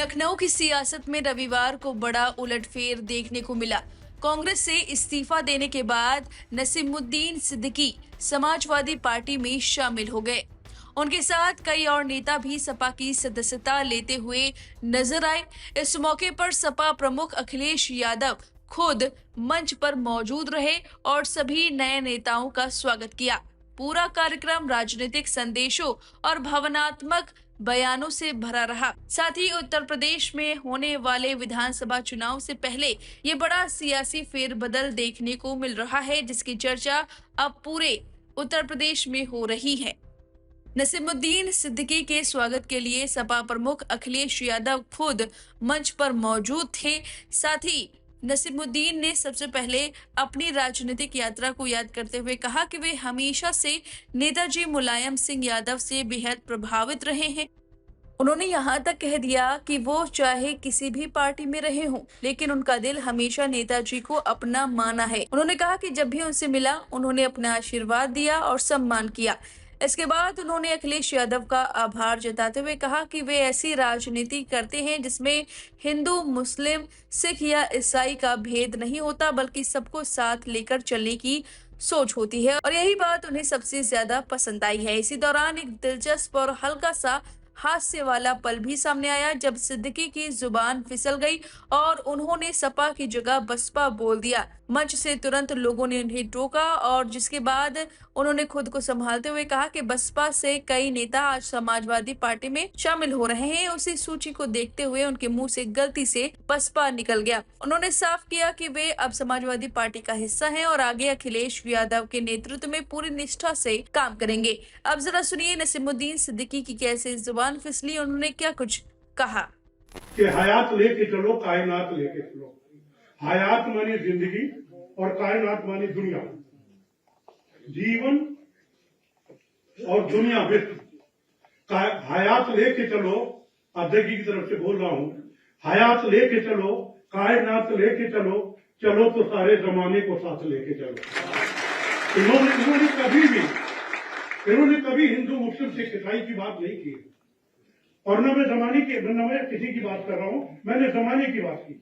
लखनऊ की सियासत में रविवार को बड़ा उलटफेर देखने को मिला। कांग्रेस से इस्तीफा देने के बाद नसीमुद्दीन सिद्दीकी समाजवादी पार्टी में शामिल हो गए। उनके साथ कई और नेता भी सपा की सदस्यता लेते हुए नजर आए। इस मौके पर सपा प्रमुख अखिलेश यादव खुद मंच पर मौजूद रहे और सभी नए नेताओं का स्वागत किया। पूरा कार्यक्रम राजनीतिक संदेशों और भावनात्मक बयानों से भरा रहा। साथ ही उत्तर प्रदेश में होने वाले विधानसभा चुनाव से पहले ये बड़ा सियासी फेरबदल देखने को मिल रहा है, जिसकी चर्चा अब पूरे उत्तर प्रदेश में हो रही है। नसीमुद्दीन सिद्दीकी के स्वागत के लिए सपा प्रमुख अखिलेश यादव खुद मंच पर मौजूद थे। साथ ही नसीमुद्दीन ने सबसे पहले अपनी राजनीतिक यात्रा को याद करते हुए कहा कि वे हमेशा से नेताजी मुलायम सिंह यादव से बेहद प्रभावित रहे हैं। उन्होंने यहाँ तक कह दिया कि वो चाहे किसी भी पार्टी में रहे हों, लेकिन उनका दिल हमेशा नेताजी को अपना माना है। उन्होंने कहा कि जब भी उनसे मिला, उन्होंने अपना आशीर्वाद दिया और सम्मान किया। इसके बाद उन्होंने अखिलेश यादव का आभार जताते हुए कहा कि वे ऐसी राजनीति करते हैं जिसमें हिंदू, मुस्लिम, सिख या ईसाई का भेद नहीं होता, बल्कि सबको साथ लेकर चलने की सोच होती है और यही बात उन्हें सबसे ज्यादा पसंद आई है। इसी दौरान एक दिलचस्प और हल्का सा हास्य वाला पल भी सामने आया, जब सिद्दीकी की जुबान फिसल गई और उन्होंने सपा की जगह बसपा बोल दिया। मंच से तुरंत लोगों ने उन्हें टोका और जिसके बाद उन्होंने खुद को संभालते हुए कहा कि बसपा से कई नेता आज समाजवादी पार्टी में शामिल हो रहे हैं। उसी सूची को देखते हुए उनके मुंह से गलती से बसपा निकल गया। उन्होंने साफ किया कि वे अब समाजवादी पार्टी का हिस्सा हैं और आगे अखिलेश यादव के नेतृत्व में पूरी निष्ठा से काम करेंगे। अब जरा सुनिए नसीमुद्दीन सिद्दीकी की कैसे जुबान फिसली, उन्होंने क्या कुछ कहा। कि हयात लेके चलो, कायनात लेके चलो। हयात मानी जिंदगी और कायनात मानी दुनिया, जीवन और दुनिया विश्व। हयात लेके चलो, अध्यक्ष की तरफ से बोल रहा हूं, हयात लेके चलो, कायनात लेके चलो, चलो तो सारे जमाने को साथ लेके चलो। इन्होंने कभी हिंदू, मुस्लिम, सिख, ईसाई की बात नहीं की और न मैं किसी की बात कर रहा हूं, मैंने जमाने की बात की।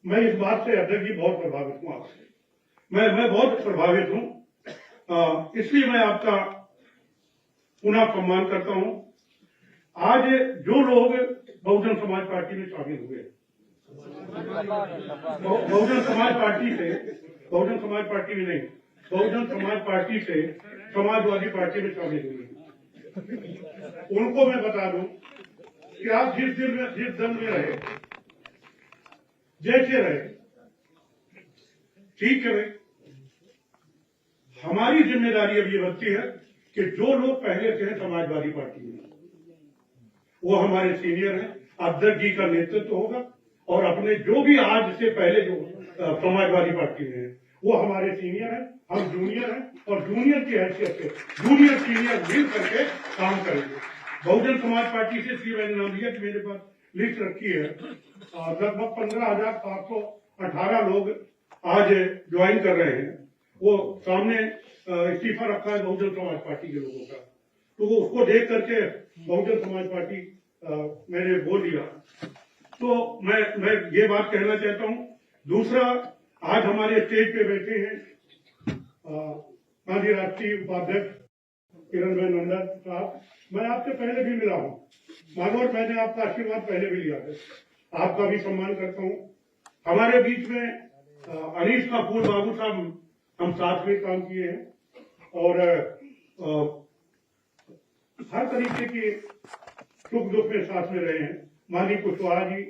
मैं इस बात से अध्यक्ष जी बहुत प्रभावित हूं आपसे, मैं बहुत प्रभावित हूं, इसलिए मैं आपका पुनः सम्मान करता हूं। आज जो लोग बहुजन समाज पार्टी में शामिल हुए, बहुजन समाज पार्टी से समाजवादी पार्टी में शामिल हुए, उनको मैं बता दूं कि आप जिस दल में रहे, जैसे रहे, ठीक है। हमारी जिम्मेदारी अब ये बनती है कि जो लोग पहले से हैं समाजवादी पार्टी में, वो हमारे सीनियर हैं, अध्यक्ष जी का नेतृत्व होगा और अपने जो भी आज से पहले जो समाजवादी पार्टी में है, वो हमारे सीनियर हैं, हम जूनियर हैं और जूनियर की हैसियत से जूनियर सीनियर मिल करके काम करेंगे। बहुजन समाज पार्टी से इसलिए मैंने नाम लिया कि मेरे पास लिस्ट रखी है, लगभग 15,718 लोग आज ज्वाइन कर रहे हैं। वो सामने इस्तीफा रखा है बहुजन समाज पार्टी के लोगों का, तो वो उसको देख करके बहुजन समाज पार्टी मैंने बोल दिया। तो मैं ये बात कहना चाहता हूँ। दूसरा, आज हमारे स्टेज पे बैठे हैं गांधी राष्ट्रीय उपाध्यक्ष किरण भाई नंदा साहब। मैं आपसे पहले भी मिला हूँ, मानवर मैंने आपका आशीर्वाद पहले भी लिया है, आपका भी सम्मान करता हूँ। हमारे बीच में अनीस कपूर बाबू साहब, हम साथ में काम किए हैं और हर तरीके के सुख दुख में साथ में रहे हैं। मानी कुशवाहा जी,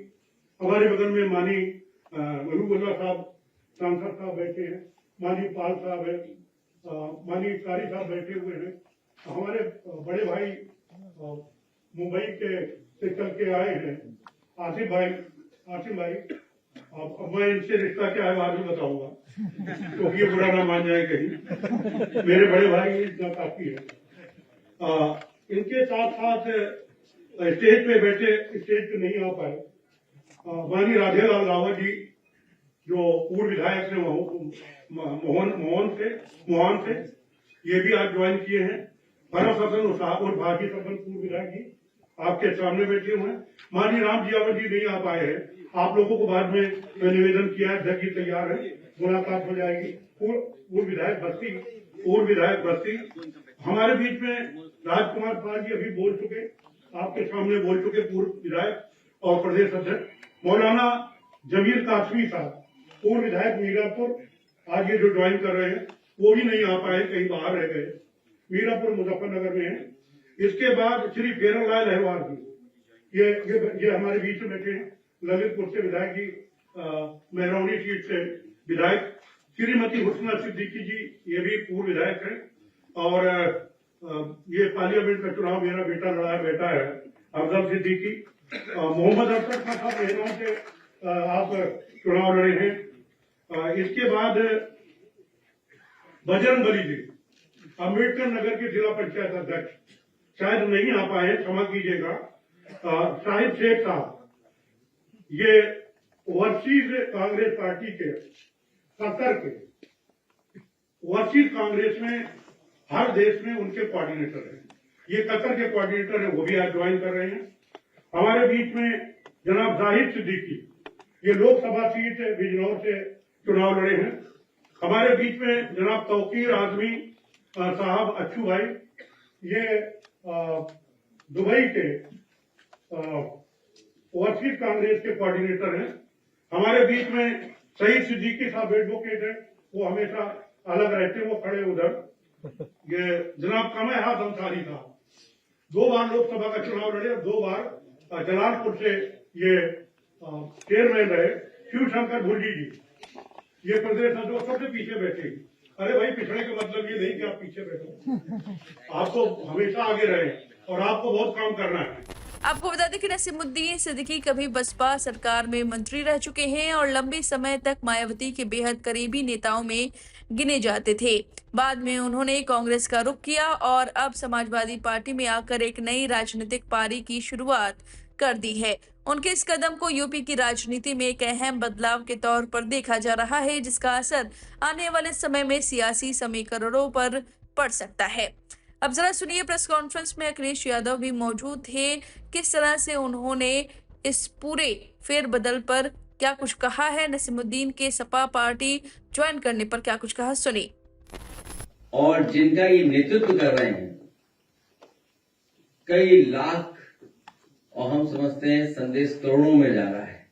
हमारे बगल में मानी मलूबुल्ला साहब सांसद साहब बैठे हैं, मानी पाल साहब है, मानी कारी साहब बैठे हुए हैं। हमारे बड़े भाई मुंबई से चल के आए हैं, आसिफ भाई। अब मैं इनसे रिश्ता क्या है बाद में बताऊंगा, क्योंकि ये बुरा ना मान जाए कहीं। मेरे बड़े भाई इतना काफी है। इनके साथ साथ स्टेज पे बैठे, स्टेज पे नहीं आ पाए, मानी राधेलाल रावत जी जो पूर्व विधायक थे मोहन से, ये भी आज ज्वाइन किए हैं। भरत सदन और भारतीय सदन पूर्व विधायक जी आपके सामने बैठे हुए हैं। माननीय राम जियावर जी नहीं आ पाए हैं। आप लोगों को बाद में मैं निवेदन किया है, अध्यक्ष जी तैयार है, मुलाकात हो जाएगी। पूर्व विधायक बस्ती हमारे बीच में राजकुमार पाल जी अभी बोल चुके, आपके सामने बोल चुके, पूर्व विधायक और प्रदेश अध्यक्ष। मौलाना जमीर कासमी साहब, पूर्व विधायक मीरापुर, आज ये जो ज्वाइन कर रहे हैं वो भी नहीं आ पाए, कहीं बाहर रह गए, मीरापुर मुजफ्फरनगर में है। इसके बाद श्री फेरोलाल अहवार जी, ये हमारे बीच में बैठे हैं। ललितपुर से विधायक जी, मेहरौनी सीट से विधायक। श्रीमती हुस्ना सिद्दीकी जी, ये भी पूर्व विधायक हैं। और ये पार्लियामेंट का चुनाव मेरा बेटा लड़ा है, बेटा है अफजल सिद्दीकी। मोहम्मद अख्तर साहब मेहनों से आप चुनाव लड़े हैं। इसके बाद बजरंग बली जी, अम्बेडकर नगर के जिला पंचायत अध्यक्ष, शायद नहीं आ पाए, क्षमा कीजिएगा। साहिब शेख साहब, ये ओवरसीज कांग्रेस पार्टी के कतर के, ओवरसीज कांग्रेस में हर देश में उनके कोऑर्डिनेटर हैं। ये कतर के कोऑर्डिनेटर है, वो भी आज ज्वाइन कर रहे हैं। हमारे बीच में जनाब जाहिद सिद्दीकी, ये लोकसभा सीट बिजनौर से चुनाव लड़े हैं। हमारे बीच में जनाब तौकीर आजमी साहब अच्छू भाई, ये दुबई के ओवरसीज कांग्रेस के कोऑर्डिनेटर हैं। हमारे बीच में सईद सिद्दीकी साहब एडवोकेट हैं, वो हमेशा अलग रहते हैं, वो खड़े उधर। ये जनाब कमर हाथ अंसारी साहब 2 बार लोकसभा का चुनाव लड़े और 2 बार जलालपुर से ये चेयरमैन रहे। शिवशंकर भुल्ली जी, ये प्रदेश अध्यक्ष, सबसे पीछे बैठे। अरे भाई, पिछड़े का मतलब ये नहीं कि आप पीछे बैठो, आपको हमेशा आगे रहे और आपको बहुत काम करना है। आपको बता दें कि नसीमुद्दीन सिद्दीकी कभी बसपा सरकार में मंत्री रह चुके हैं और लंबे समय तक मायावती के बेहद करीबी नेताओं में गिने जाते थे। बाद में उन्होंने कांग्रेस का रुख किया और अब समाजवादी पार्टी में आकर एक नई राजनीतिक पारी की शुरुआत कर दी है। उनके इस कदम को यूपी की राजनीति में एक अहम बदलाव के तौर पर देखा जा रहा है, जिसका असर आने वाले समय में सियासी समीकरणों पर पड़ सकता है। अब जरा सुनिए, प्रेस कॉन्फ्रेंस में अखिलेश यादव भी मौजूद थे। किस तरह से उन्होंने इस पूरे फेरबदल पर क्या कुछ कहा है, नसीमुद्दीन के सपा पार्टी ज्वाइन करने पर क्या कुछ कहा, सुनिए। और जिनका ये नेतृत्व कर रहे हैं, कई लाख और हम समझते हैं संदेश करोड़ों में जा रहा है।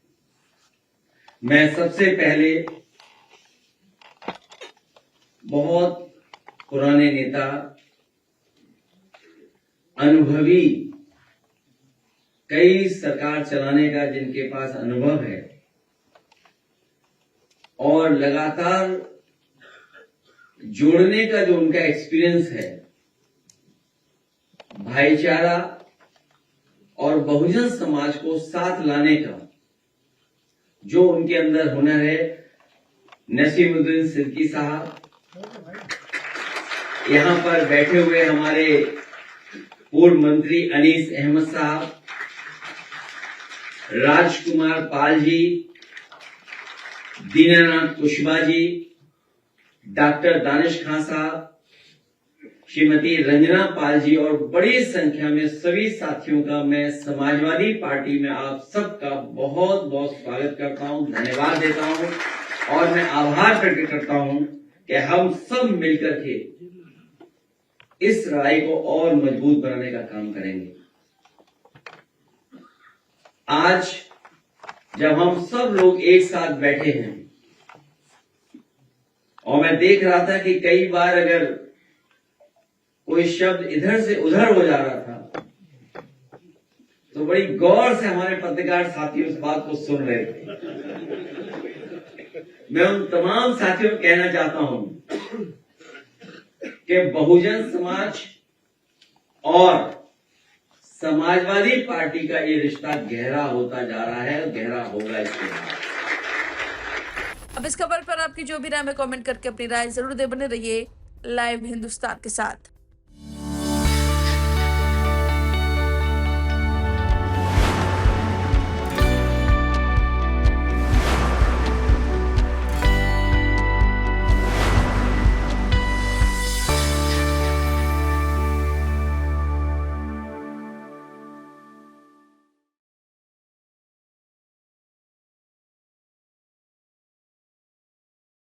मैं सबसे पहले बहुत पुराने नेता, अनुभवी, कई सरकार चलाने का जिनके पास अनुभव है और लगातार जोड़ने का जो उनका एक्सपीरियंस है, भाईचारा और बहुजन समाज को साथ लाने का जो उनके अंदर हुनर है, नसीमुद्दीन सिद्दीकी साहब, यहां पर बैठे हुए हमारे पूर्व मंत्री अनीस अहमद साहब, राजकुमार पाल जी, दीनानाथ कुशवाहा जी, डॉक्टर दानिश खान साहब, श्रीमती रंजना पाल जी और बड़ी संख्या में सभी साथियों का मैं समाजवादी पार्टी में आप सबका बहुत बहुत स्वागत करता हूं, धन्यवाद देता हूं और मैं आभार प्रकट करता हूं कि हम सब मिलकर के इस लड़ाई को और मजबूत बनाने का काम करेंगे। आज जब हम सब लोग एक साथ बैठे हैं और मैं देख रहा था कि कई बार अगर कोई शब्द इधर से उधर हो जा रहा था तो बड़ी गौर से हमारे पत्रकार साथी उस बात को सुन रहे थे। मैं उन तमाम साथियों को कहना चाहता हूं कि बहुजन समाज और समाजवादी पार्टी का ये रिश्ता गहरा होता जा रहा है और गहरा होगा इसके बाद। अब इस खबर पर आपकी जो भी राय में कमेंट करके अपनी राय जरूर दे। बने रहिए लाइव हिंदुस्तान के साथ।